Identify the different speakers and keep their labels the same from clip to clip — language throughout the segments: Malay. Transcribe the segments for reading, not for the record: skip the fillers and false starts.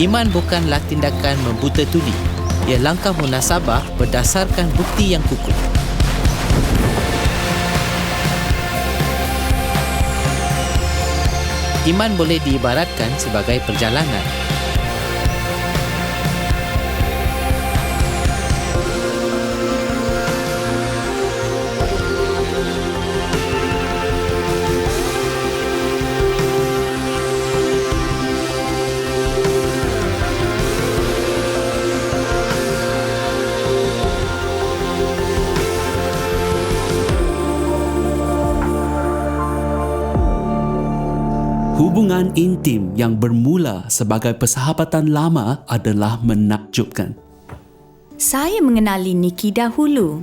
Speaker 1: Iman bukanlah tindakan membuta tuli. Ia langkah munasabah berdasarkan bukti yang kukuh. Iman boleh diibaratkan sebagai perjalanan.
Speaker 2: Hubungan intim yang bermula sebagai persahabatan lama adalah menakjubkan.
Speaker 3: Saya mengenali Nikki dahulu.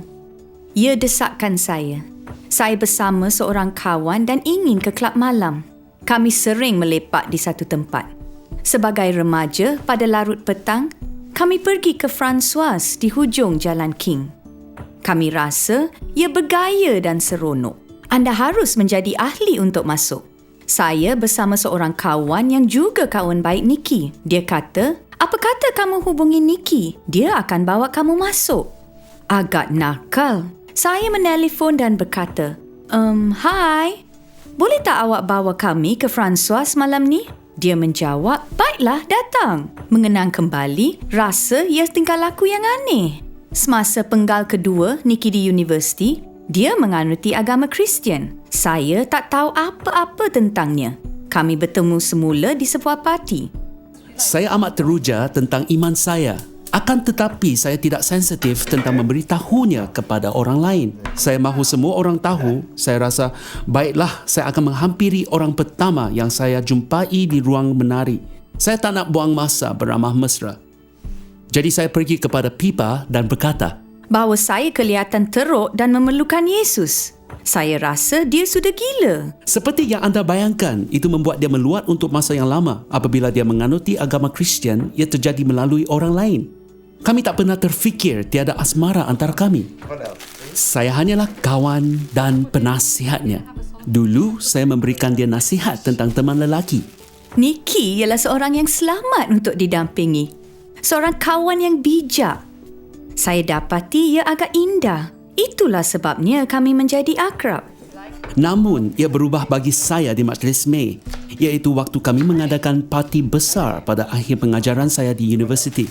Speaker 3: Ia desakkan saya. Saya bersama seorang kawan dan ingin ke kelab malam. Kami sering melepak di satu tempat. Sebagai remaja, pada larut petang, kami pergi ke François di hujung Jalan King. Kami rasa ia bergaya dan seronok. Anda harus menjadi ahli untuk masuk. Saya bersama seorang kawan yang juga kawan baik Nikki. Dia kata, apa kata kamu hubungi Nikki? Dia akan bawa kamu masuk. Agak nakal. Saya menelefon dan berkata, Hai, boleh tak awak bawa kami ke François malam ni? Dia menjawab, baiklah, datang. Mengenang kembali, rasa ia tingkah laku yang aneh. Semasa penggal kedua Nikki di universiti, dia menganuti agama Kristian. Saya tak tahu apa-apa tentangnya. Kami bertemu semula di sebuah parti.
Speaker 2: Saya amat teruja tentang iman saya. Akan tetapi saya tidak sensitif tentang memberitahunya kepada orang lain. Saya mahu semua orang tahu. Saya rasa, baiklah, saya akan menghampiri orang pertama yang saya jumpai di ruang menari. Saya tak nak buang masa beramah mesra. Jadi saya pergi kepada pipa dan berkata,
Speaker 3: bahawa saya kelihatan teruk dan memerlukan Yesus. Saya rasa dia sudah gila.
Speaker 2: Seperti yang anda bayangkan, itu membuat dia meluat untuk masa yang lama. Apabila dia menganuti agama Kristian, ia terjadi melalui orang lain. Kami tak pernah terfikir tiada asmara antara kami. Saya hanyalah kawan dan penasihatnya. Dulu saya memberikan dia nasihat tentang teman lelaki.
Speaker 3: Nikki ialah seorang yang selamat untuk didampingi. Seorang kawan yang bijak. Saya dapati ia agak indah. Itulah sebabnya kami menjadi akrab.
Speaker 2: Namun, ia berubah bagi saya di Majlis Mei, iaitu waktu kami mengadakan parti besar pada akhir pengajaran saya di universiti.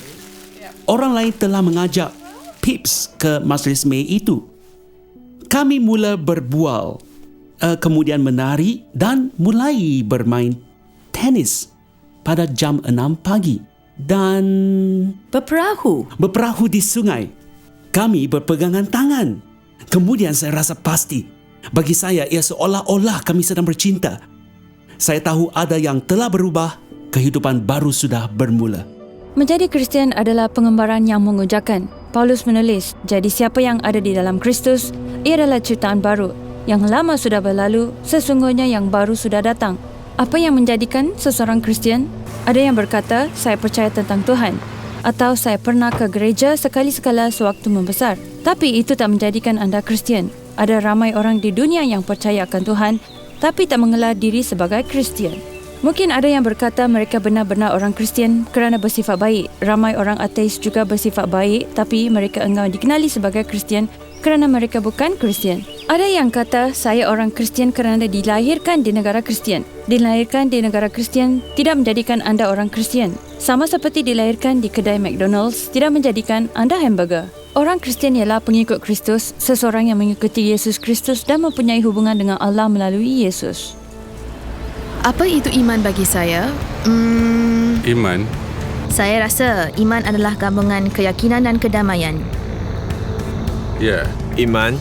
Speaker 2: Orang lain telah mengajak Pips ke Majlis Mei itu. Kami mula berbual, kemudian menari dan mulai bermain tenis pada jam 6 pagi. Dan berperahu di sungai. Kami berpegangan tangan. Kemudian saya rasa pasti, bagi saya ia seolah-olah kami sedang bercinta. Saya tahu ada yang telah berubah, kehidupan baru sudah bermula.
Speaker 4: Menjadi Kristian adalah pengembaraan yang mengujakan. Paulus menulis, jadi siapa yang ada di dalam Kristus, ia adalah ciptaan baru. Yang lama sudah berlalu, sesungguhnya yang baru sudah datang. Apa yang menjadikan seseorang Kristian? Ada yang berkata, saya percaya tentang Tuhan. Atau saya pernah ke gereja sekali-sekala sewaktu membesar. Tapi itu tak menjadikan anda Kristian. Ada ramai orang di dunia yang percaya akan Tuhan, tapi tak mengelar diri sebagai Kristian. Mungkin ada yang berkata mereka benar-benar orang Kristian kerana bersifat baik. Ramai orang ateis juga bersifat baik, tapi mereka enggan dikenali sebagai Kristian kerana mereka bukan Kristian. Ada yang kata saya orang Kristian kerana dilahirkan di negara Kristian. Dilahirkan di negara Kristian tidak menjadikan anda orang Kristian. Sama seperti dilahirkan di kedai McDonald's tidak menjadikan anda hamburger. Orang Kristian ialah pengikut Kristus, seseorang yang mengikuti Yesus Kristus dan mempunyai hubungan dengan Allah melalui Yesus.
Speaker 5: Apa itu iman bagi saya?
Speaker 6: Iman?
Speaker 5: Saya rasa iman adalah gabungan keyakinan dan kedamaian.
Speaker 6: Ya.
Speaker 7: Iman?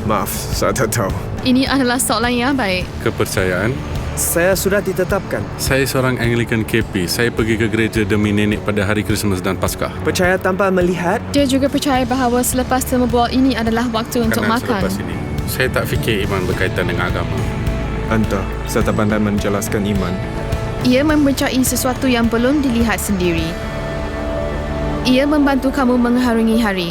Speaker 7: Maaf, saya tak tahu.
Speaker 5: Ini adalah soalan yang baik.
Speaker 6: Kepercayaan?
Speaker 7: Saya sudah ditetapkan.
Speaker 6: Saya seorang Anglican KP. Saya pergi ke gereja demi nenek pada hari Krismas dan Paskah.
Speaker 7: Percaya tanpa melihat?
Speaker 5: Dia juga percaya bahawa selepas temu bual ini adalah waktu untuk
Speaker 6: Kerana
Speaker 5: makan.
Speaker 6: selepas ini, saya tak fikir iman berkaitan dengan agama.
Speaker 7: Entah, saya tak pandai menjelaskan iman.
Speaker 5: Ia mempercayai sesuatu yang belum dilihat sendiri. Ia membantu kamu mengharungi hari.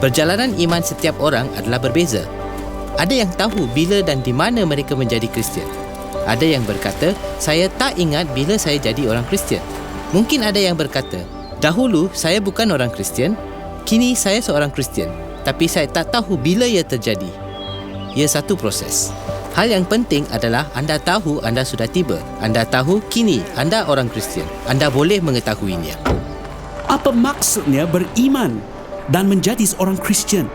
Speaker 1: Perjalanan iman setiap orang adalah berbeza. Ada yang tahu bila dan di mana mereka menjadi Kristian. Ada yang berkata, saya tak ingat bila saya jadi orang Kristian. Mungkin ada yang berkata, dahulu saya bukan orang Kristian, kini saya seorang Kristian, tapi saya tak tahu bila ia terjadi. Ia satu proses. Hal yang penting adalah anda tahu anda sudah tiba. Anda tahu kini anda orang Kristian. Anda boleh mengetahuinya.
Speaker 2: Apa maksudnya beriman dan menjadi seorang Kristian?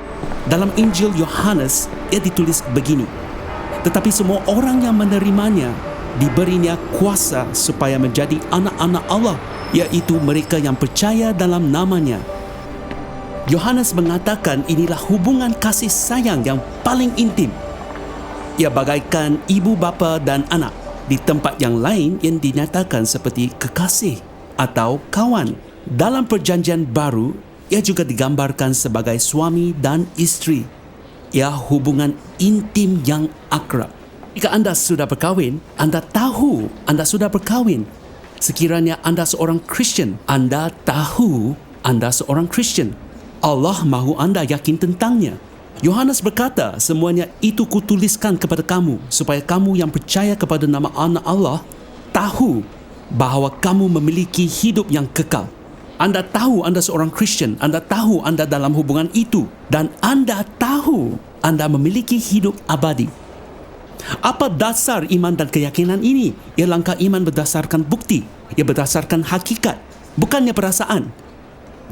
Speaker 2: Dalam Injil Yohanes, ia ditulis begini. Tetapi semua orang yang menerimanya diberinya kuasa supaya menjadi anak-anak Allah, iaitu mereka yang percaya dalam namanya. Yohanes mengatakan inilah hubungan kasih sayang yang paling intim. Ia bagaikan ibu bapa dan anak. Di tempat yang lain yang dinyatakan seperti kekasih atau kawan. Dalam perjanjian baru, ia juga digambarkan sebagai suami dan isteri. Ia hubungan intim yang akrab. Jika anda sudah berkahwin, anda tahu anda sudah berkahwin. Sekiranya anda seorang Kristian, anda tahu anda seorang Kristian. Allah mahu anda yakin tentangnya. Yohanes berkata, semuanya itu kutuliskan kepada kamu supaya kamu yang percaya kepada nama anak Allah tahu bahawa kamu memiliki hidup yang kekal. Anda tahu anda seorang Kristian, anda tahu anda dalam hubungan itu, dan anda tahu anda memiliki hidup abadi. Apa dasar iman dan keyakinan ini? Ia langkah iman berdasarkan bukti, ia berdasarkan hakikat, bukannya perasaan.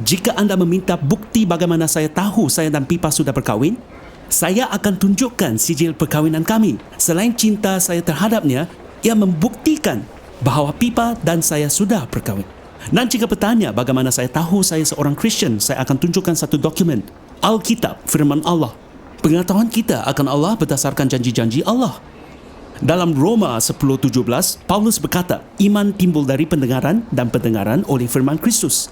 Speaker 2: Jika anda meminta bukti bagaimana saya tahu saya dan Pipa sudah berkahwin, saya akan tunjukkan sijil perkahwinan kami. Selain cinta saya terhadapnya, ia membuktikan bahawa Pipa dan saya sudah berkahwin. Dan jika bertanya bagaimana saya tahu saya seorang Kristian, saya akan tunjukkan satu dokumen, Alkitab, firman Allah. Pengetahuan kita akan Allah berdasarkan janji-janji Allah. Dalam Roma 10:17, Paulus berkata, iman timbul dari pendengaran dan pendengaran oleh firman Kristus.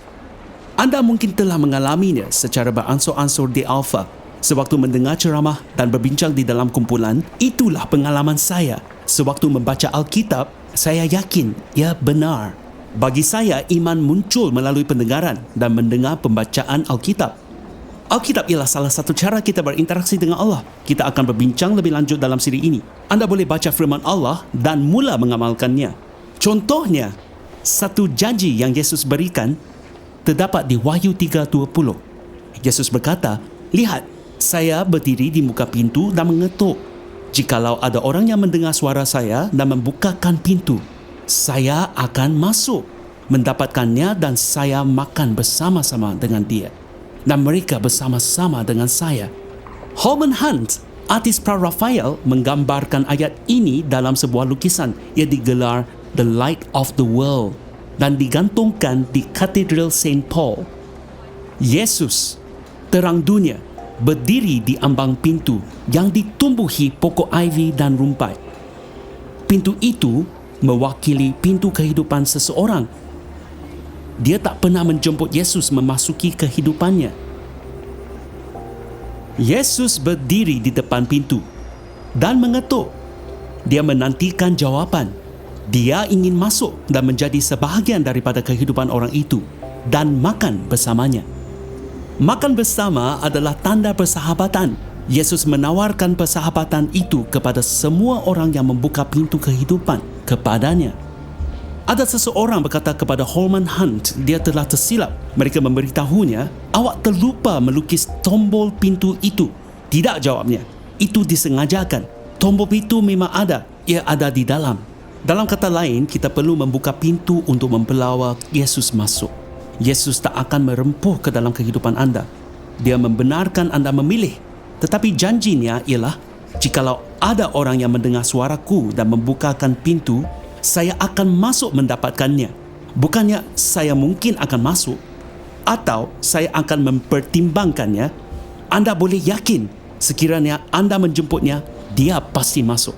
Speaker 2: Anda mungkin telah mengalaminya secara beransur-ansur di Alpha. Sewaktu mendengar ceramah dan berbincang di dalam kumpulan, itulah pengalaman saya. Sewaktu membaca Alkitab, saya yakin ia benar. Bagi saya, iman muncul melalui pendengaran dan mendengar pembacaan Alkitab. Alkitab ialah salah satu cara kita berinteraksi dengan Allah. Kita akan berbincang lebih lanjut dalam siri ini. Anda boleh baca firman Allah dan mula mengamalkannya. Contohnya, satu janji yang Yesus berikan terdapat di Wahyu 3:20. Yesus berkata, lihat, saya berdiri di muka pintu dan mengetuk. Jikalau ada orang yang mendengar suara saya dan membukakan pintu, saya akan masuk, mendapatkannya dan saya makan bersama-sama dengan dia. Dan mereka bersama-sama dengan saya. Holman Hunt, artis pra-Raphael, menggambarkan ayat ini dalam sebuah lukisan. Ia digelar The Light of the World dan digantungkan di Katedral St. Paul. Yesus, terang dunia, berdiri di ambang pintu yang ditumbuhi pokok ivy dan rumpai. Pintu itu mewakili pintu kehidupan seseorang. Dia tak pernah menjemput Yesus memasuki kehidupannya. Yesus berdiri di depan pintu dan mengetuk. Dia menantikan jawapan. Dia ingin masuk dan menjadi sebahagian daripada kehidupan orang itu dan makan bersamanya. Makan bersama adalah tanda persahabatan. Yesus menawarkan persahabatan itu kepada semua orang yang membuka pintu kehidupan kepadanya. Ada seseorang berkata kepada Holman Hunt, dia telah tersilap. Mereka memberitahunya, awak terlupa melukis tombol pintu itu. Tidak, jawabnya. Itu disengajakan. Tombol pintu memang ada. Ia ada di dalam. Dalam kata lain, kita perlu membuka pintu untuk mempelawa Yesus masuk. Yesus tak akan merempuh ke dalam kehidupan anda. Dia membenarkan anda memilih. Tetapi janjinya ialah, jikalau ada orang yang mendengar suaraku dan membukakan pintu, saya akan masuk mendapatkannya. Bukannya saya mungkin akan masuk atau saya akan mempertimbangkannya. Anda boleh yakin sekiranya anda menjemputnya, dia pasti masuk.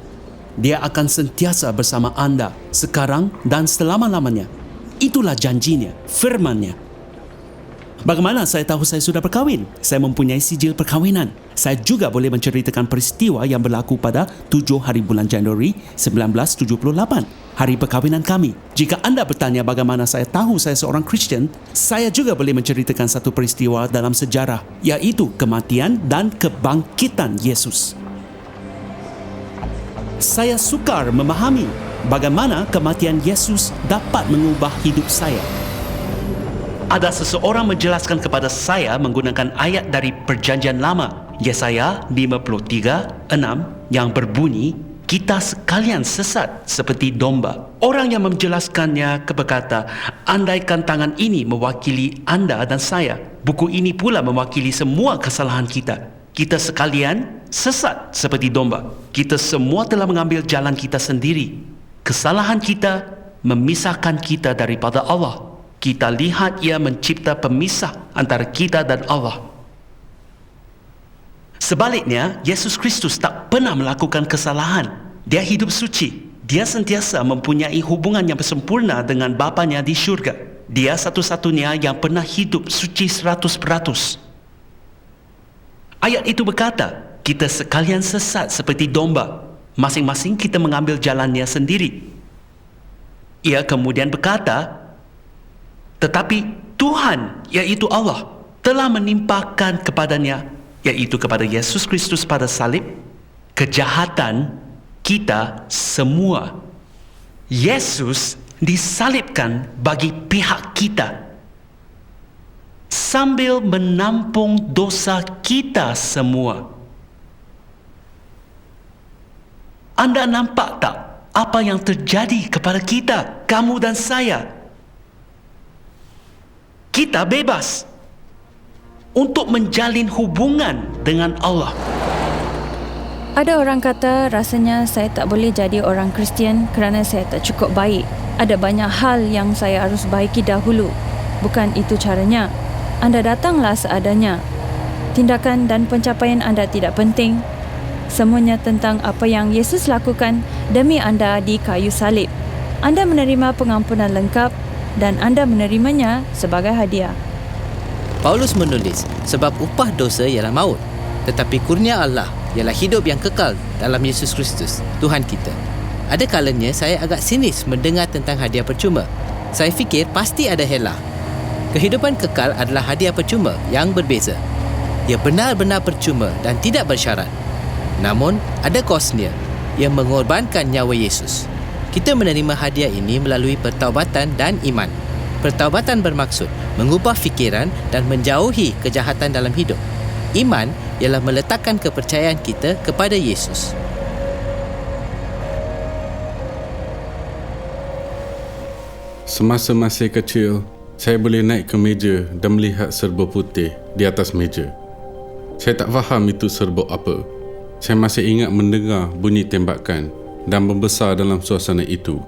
Speaker 2: Dia akan sentiasa bersama anda sekarang dan selama-lamanya. Itulah janjinya, firmannya. Bagaimana saya tahu saya sudah berkahwin? Saya mempunyai sijil perkahwinan. Saya juga boleh menceritakan peristiwa yang berlaku pada 7 hari bulan Januari 1978, hari perkahwinan kami. Jika anda bertanya bagaimana saya tahu saya seorang Kristian, saya juga boleh menceritakan satu peristiwa dalam sejarah, iaitu kematian dan kebangkitan Yesus. Saya sukar memahami bagaimana kematian Yesus dapat mengubah hidup saya. Ada seseorang menjelaskan kepada saya menggunakan ayat dari Perjanjian Lama, Yesaya 53:6 yang berbunyi, kita sekalian sesat seperti domba. Orang yang menjelaskannya berkata, andaikan tangan ini mewakili anda dan saya, buku ini pula mewakili semua kesalahan kita. Kita sekalian sesat seperti domba. Kita semua telah mengambil jalan kita sendiri. Kesalahan kita memisahkan kita daripada Allah. Kita lihat ia mencipta pemisah antara kita dan Allah. Sebaliknya, Yesus Kristus tak pernah melakukan kesalahan. Dia hidup suci. Dia sentiasa mempunyai hubungan yang sempurna dengan Bapanya di syurga. Dia satu-satunya yang pernah hidup suci 100%. Ayat itu berkata, kita sekalian sesat seperti domba. Masing-masing kita mengambil jalannya sendiri. Ia kemudian berkata, tetapi Tuhan, iaitu Allah, telah menimpakan kepadanya, iaitu kepada Yesus Kristus pada salib, kejahatan kita semua. Yesus disalibkan bagi pihak kita, sambil menampung dosa kita semua. Anda nampak tak apa yang terjadi kepada kita, kamu dan saya? Kita bebas untuk menjalin hubungan dengan Allah.
Speaker 4: Ada orang kata rasanya saya tak boleh jadi orang Kristian kerana saya tak cukup baik. Ada banyak hal yang saya harus baiki dahulu. Bukan itu caranya. Anda datanglah seadanya. Tindakan dan pencapaian anda tidak penting. Semuanya tentang apa yang Yesus lakukan demi anda di kayu salib. Anda menerima pengampunan lengkap dan anda menerimanya sebagai hadiah.
Speaker 1: Paulus menulis, sebab upah dosa ialah maut, tetapi kurnia Allah ialah hidup yang kekal dalam Yesus Kristus, Tuhan kita. Ada kalanya saya agak sinis mendengar tentang hadiah percuma. Saya fikir pasti ada helah. Kehidupan kekal adalah hadiah percuma yang berbeza. Ia benar-benar percuma dan tidak bersyarat. Namun, ada kosnya yang mengorbankan nyawa Yesus. Kita menerima hadiah ini melalui pertaubatan dan iman. Pertaubatan bermaksud mengubah fikiran dan menjauhi kejahatan dalam hidup. Iman ialah meletakkan kepercayaan kita kepada Yesus.
Speaker 6: Semasa masih kecil, saya boleh naik ke meja dan melihat serbuk putih di atas meja. Saya tak faham itu serbuk apa. Saya masih ingat mendengar bunyi tembakan dan membesar dalam suasana itu.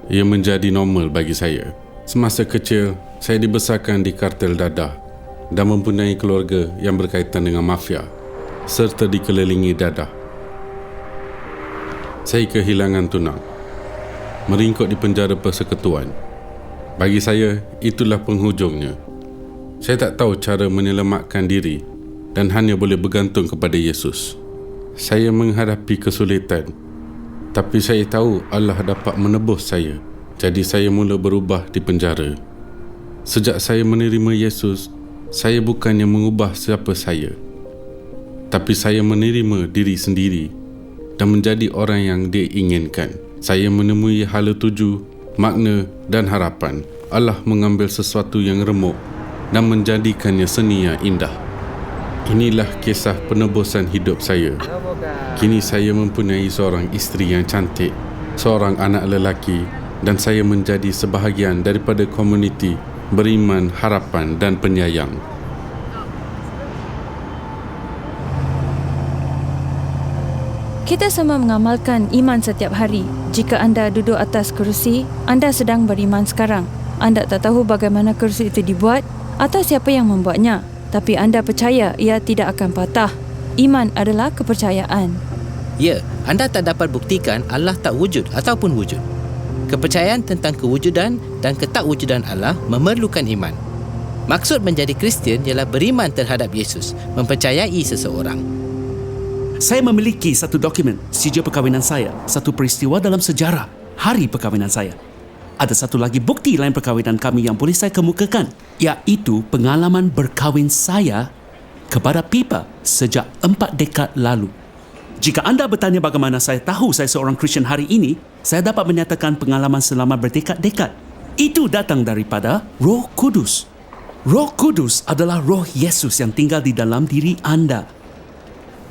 Speaker 6: Ia menjadi normal bagi saya. Semasa kecil, saya dibesarkan di kartel dadah dan mempunyai keluarga yang berkaitan dengan mafia serta dikelilingi dadah. Saya kehilangan tunang, meringkuk di penjara persekutuan. Bagi saya, itulah penghujungnya. Saya tak tahu cara menyelamatkan diri dan hanya boleh bergantung kepada Yesus. Saya menghadapi kesulitan, tapi saya tahu Allah dapat menebus saya. Jadi saya mula berubah di penjara. Sejak saya menerima Yesus, saya bukannya mengubah siapa saya, tapi saya menerima diri sendiri dan menjadi orang yang Dia inginkan. Saya menemui hala tuju, makna dan harapan. Allah mengambil sesuatu yang remuk dan menjadikannya seni yang indah. Inilah kisah penebusan hidup saya. Kini saya mempunyai seorang isteri yang cantik, seorang anak lelaki, dan saya menjadi sebahagian daripada komuniti beriman, harapan dan penyayang.
Speaker 4: Kita semua mengamalkan iman setiap hari. Jika anda duduk atas kerusi, anda sedang beriman sekarang. Anda tak tahu bagaimana kerusi itu dibuat atau siapa yang membuatnya, tapi anda percaya ia tidak akan patah. Iman adalah kepercayaan.
Speaker 1: Ya, anda tak dapat buktikan Allah tak wujud ataupun wujud. Kepercayaan tentang kewujudan dan ketakwujudan Allah memerlukan iman. Maksud menjadi Kristian ialah beriman terhadap Yesus, mempercayai seseorang.
Speaker 2: Saya memiliki satu dokumen, sijil perkahwinan saya, satu peristiwa dalam sejarah, hari perkahwinan saya. Ada satu lagi bukti lain perkahwinan kami yang boleh saya kemukakan, iaitu pengalaman berkahwin saya kepada Pipa sejak 4 dekad lalu. Jika anda bertanya bagaimana saya tahu saya seorang Kristian hari ini, saya dapat menyatakan pengalaman selama berdekad-dekad. Itu datang daripada Roh Kudus. Roh Kudus adalah Roh Yesus yang tinggal di dalam diri anda.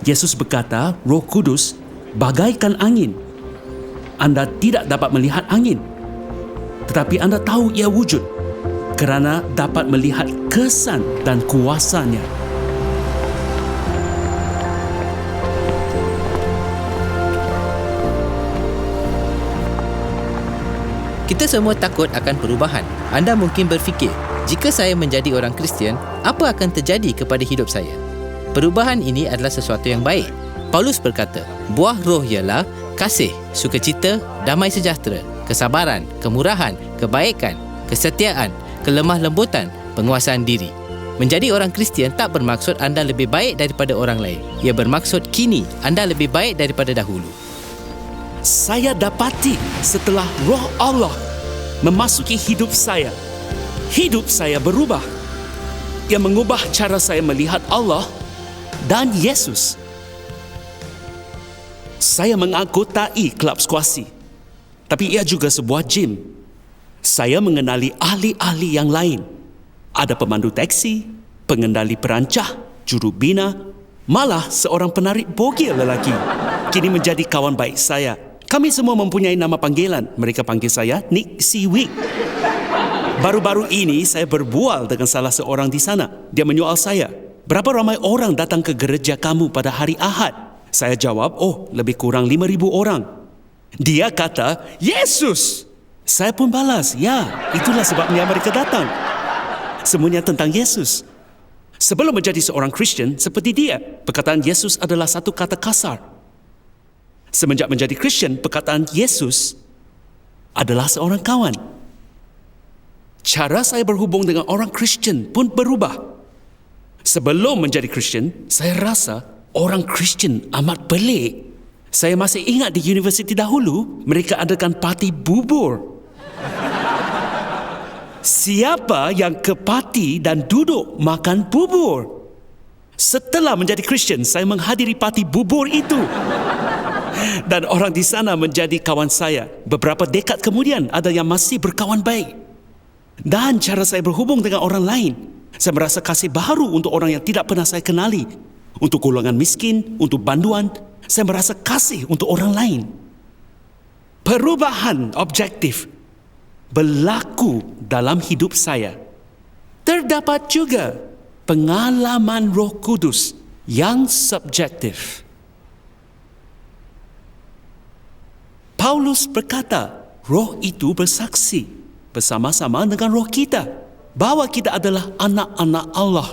Speaker 2: Yesus berkata, Roh Kudus bagaikan angin. Anda tidak dapat melihat angin, tetapi anda tahu ia wujud kerana dapat melihat kesan dan kuasanya.
Speaker 1: Kita semua takut akan perubahan. Anda mungkin berfikir, jika saya menjadi orang Kristian, apa akan terjadi kepada hidup saya? Perubahan ini adalah sesuatu yang baik. Paulus berkata, buah roh ialah kasih, sukacita, damai sejahtera, kesabaran, kemurahan, kebaikan, kesetiaan, kelemah lembutan, penguasaan diri. Menjadi orang Kristian tak bermaksud anda lebih baik daripada orang lain. Ia bermaksud kini anda lebih baik daripada dahulu.
Speaker 2: Saya dapati setelah Roh Allah memasuki hidup saya berubah. Ia mengubah cara saya melihat Allah dan Yesus. Saya menganggotai klub skuasi, tapi ia juga sebuah gym. Saya mengenali ahli-ahli yang lain. Ada pemandu teksi, pengendali perancah, jurubina, malah seorang penarik bogil lelaki kini menjadi kawan baik saya. Kami semua mempunyai nama panggilan. Mereka panggil saya Nick Siwik. Baru-baru ini saya berbual dengan salah seorang di sana. Dia menyoal saya, berapa ramai orang datang ke gereja kamu pada hari Ahad? Saya jawab, lebih kurang 5,000 orang. Dia kata, Yesus! Saya pun balas, ya, itulah sebabnya mereka datang. Semuanya tentang Yesus. Sebelum menjadi seorang Kristian seperti dia, perkataan Yesus adalah satu kata kasar. Semenjak menjadi Kristian, perkataan Yesus adalah seorang kawan. Cara saya berhubung dengan orang Kristian pun berubah. Sebelum menjadi Kristian, saya rasa orang Kristian amat pelik. Saya masih ingat di universiti dahulu, mereka adakan parti bubur. Siapa yang ke parti dan duduk makan bubur? Setelah menjadi Kristian, saya menghadiri parti bubur itu. Dan orang di sana menjadi kawan saya. Beberapa dekad kemudian, ada yang masih berkawan baik. Dan cara saya berhubung dengan orang lain, saya merasa kasih baru untuk orang yang tidak pernah saya kenali. Untuk golongan miskin, untuk banduan, saya merasa kasih untuk orang lain. Perubahan objektif berlaku dalam hidup saya. Terdapat juga pengalaman Roh Kudus yang subjektif. Paulus berkata, roh itu bersaksi bersama-sama dengan roh kita bahawa kita adalah anak-anak Allah.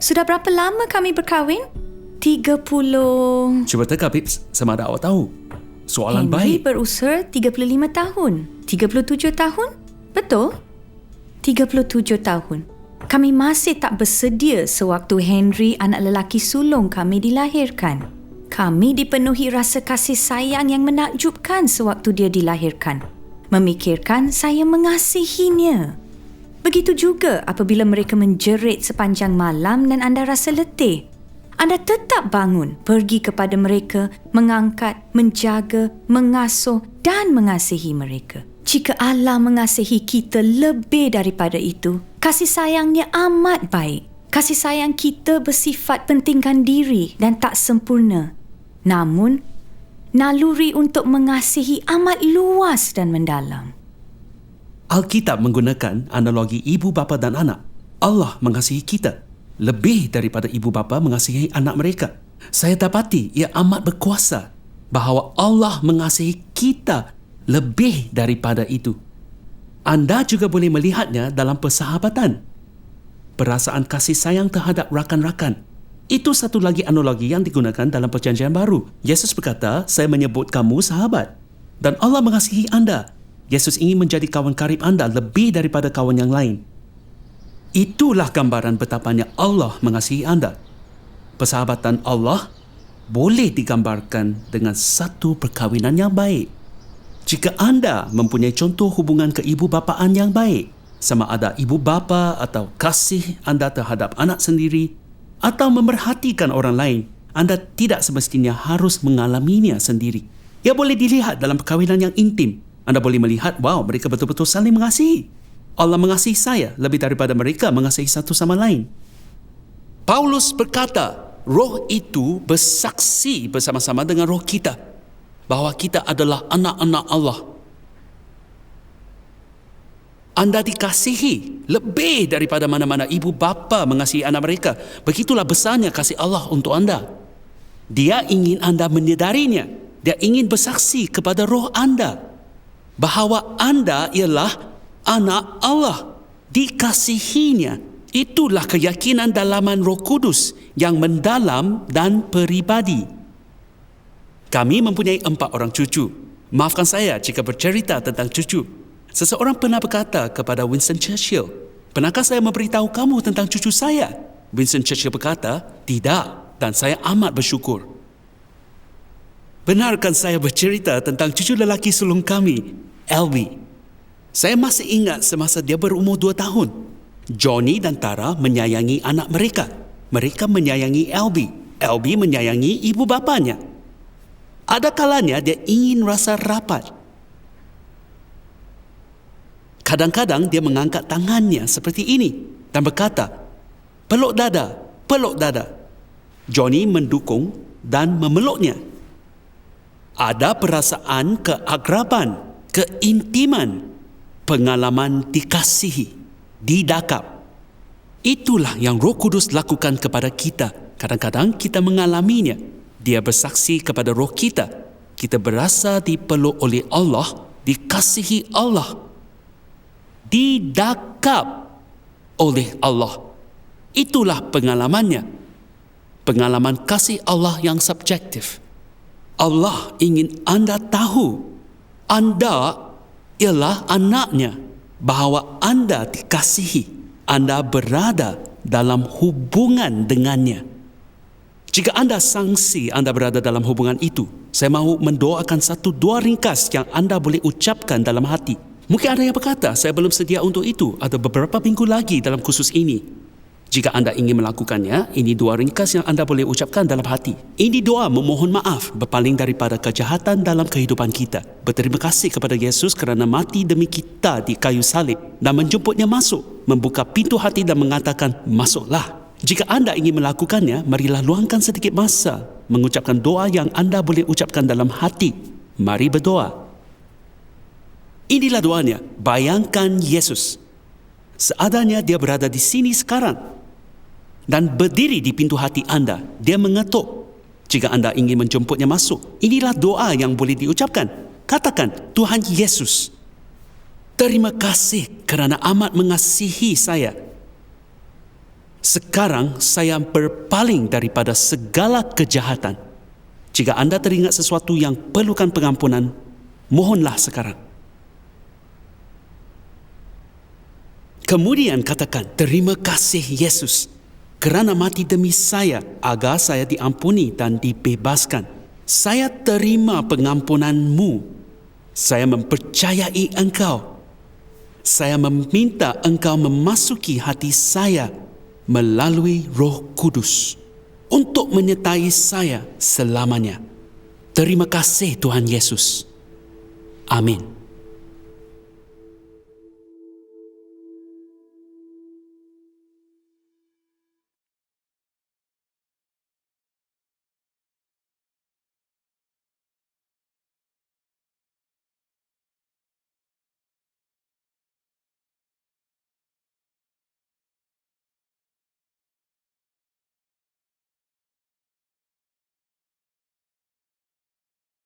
Speaker 3: Sudah berapa lama kami berkahwin? 30...
Speaker 2: Cuba teka, Pips, sama ada awak tahu. Soalan
Speaker 3: Henry
Speaker 2: baik.
Speaker 3: berusia 35 tahun. 37 tahun? Betul? 37 tahun. Kami masih tak bersedia sewaktu Henry, anak lelaki sulung kami, dilahirkan. Kami dipenuhi rasa kasih sayang yang menakjubkan sewaktu dia dilahirkan. Memikirkan saya mengasihinya. Begitu juga apabila mereka menjerit sepanjang malam dan anda rasa letih. Anda tetap bangun, pergi kepada mereka, mengangkat, menjaga, mengasuh dan mengasihi mereka. Jika Allah mengasihi kita lebih daripada itu, kasih sayangnya amat baik. Kasih sayang kita bersifat pentingkan diri dan tak sempurna. Namun, naluri untuk mengasihi amat luas dan mendalam.
Speaker 2: Alkitab menggunakan analogi ibu bapa dan anak. Allah mengasihi kita lebih daripada ibu bapa mengasihi anak mereka. Saya dapati ia amat berkuasa bahawa Allah mengasihi kita lebih daripada itu. Anda juga boleh melihatnya dalam persahabatan. Perasaan kasih sayang terhadap rakan-rakan. Itu satu lagi analogi yang digunakan dalam Perjanjian Baru. Yesus berkata, saya menyebut kamu sahabat. Dan Allah mengasihi anda. Yesus ingin menjadi kawan karib anda lebih daripada kawan yang lain. Itulah gambaran betapanya Allah mengasihi anda. Persahabatan Allah boleh digambarkan dengan satu perkahwinan yang baik. Jika anda mempunyai contoh hubungan keibu-bapaan yang baik, sama ada ibu bapa atau kasih anda terhadap anak sendiri atau memerhatikan orang lain, anda tidak semestinya harus mengalaminya sendiri. Ia boleh dilihat dalam perkahwinan yang intim. Anda boleh melihat, wow, mereka betul-betul saling mengasihi. Allah mengasihi saya lebih daripada mereka mengasihi satu sama lain. Paulus berkata, roh itu bersaksi bersama-sama dengan roh kita bahawa kita adalah anak-anak Allah. Anda dikasihi lebih daripada mana-mana ibu bapa mengasihi anak mereka. Begitulah besarnya kasih Allah untuk anda. Dia ingin anda menyedarinya. Dia ingin bersaksi kepada roh anda bahawa anda ialah anak Allah, dikasihinya. Itulah keyakinan dalaman Roh Kudus yang mendalam dan peribadi. Kami mempunyai 4 orang cucu. Maafkan saya jika bercerita tentang cucu. Seseorang pernah berkata kepada Winston Churchill, "Pernahkah saya memberitahu kamu tentang cucu saya?" Winston Churchill berkata, "Tidak, dan saya amat bersyukur." Benarkan saya bercerita tentang cucu lelaki sulung kami, Elby? Saya masih ingat semasa dia berumur 2 tahun. Johnny dan Tara menyayangi anak mereka. Mereka menyayangi Elby. Elby menyayangi ibu bapanya. Ada kalanya dia ingin rasa rapat. Kadang-kadang dia mengangkat tangannya seperti ini dan berkata, "Peluk dada, peluk dada." Johnny mendukung dan memeluknya. Ada perasaan keakraban, keintiman, pengalaman dikasihi, didakap. Itulah yang Roh Kudus lakukan kepada kita. Kadang-kadang kita mengalaminya. Dia bersaksi kepada roh kita. Kita berasa dipeluk oleh Allah, dikasihi Allah, didakap oleh Allah. Itulah pengalamannya. Pengalaman kasih Allah yang subjektif. Allah ingin anda tahu, anda ialah anaknya, bahawa anda dikasihi, anda berada dalam hubungan dengannya. Jika anda sangsi anda berada dalam hubungan itu, saya mahu mendoakan 1-2 ringkas yang anda boleh ucapkan dalam hati. Mungkin ada yang berkata, saya belum sedia untuk itu, ada beberapa minggu lagi dalam kursus ini. Jika anda ingin melakukannya, ini 2 ringkas yang anda boleh ucapkan dalam hati. Ini doa memohon maaf berpaling daripada kejahatan dalam kehidupan kita. Berterima kasih kepada Yesus kerana mati demi kita di kayu salib dan menjemputnya masuk, membuka pintu hati dan mengatakan, "Masuklah." Jika anda ingin melakukannya, marilah luangkan sedikit masa mengucapkan doa yang anda boleh ucapkan dalam hati. Mari berdoa. Inilah doanya. Bayangkan Yesus. Seadanya dia berada di sini sekarang dan berdiri di pintu hati anda. Dia mengetuk. Jika anda ingin menjemputnya masuk, inilah doa yang boleh diucapkan. Katakan, "Tuhan Yesus, terima kasih kerana amat mengasihi saya. Sekarang saya berpaling daripada segala kejahatan." Jika anda teringat sesuatu yang perlukan pengampunan, mohonlah sekarang. Kemudian katakan, "Terima kasih Yesus kerana mati demi saya agar saya diampuni dan dibebaskan. Saya terima pengampunan-Mu. Saya mempercayai Engkau. Saya meminta Engkau memasuki hati saya melalui Roh Kudus untuk menyertai saya selamanya. Terima kasih Tuhan Yesus. Amin."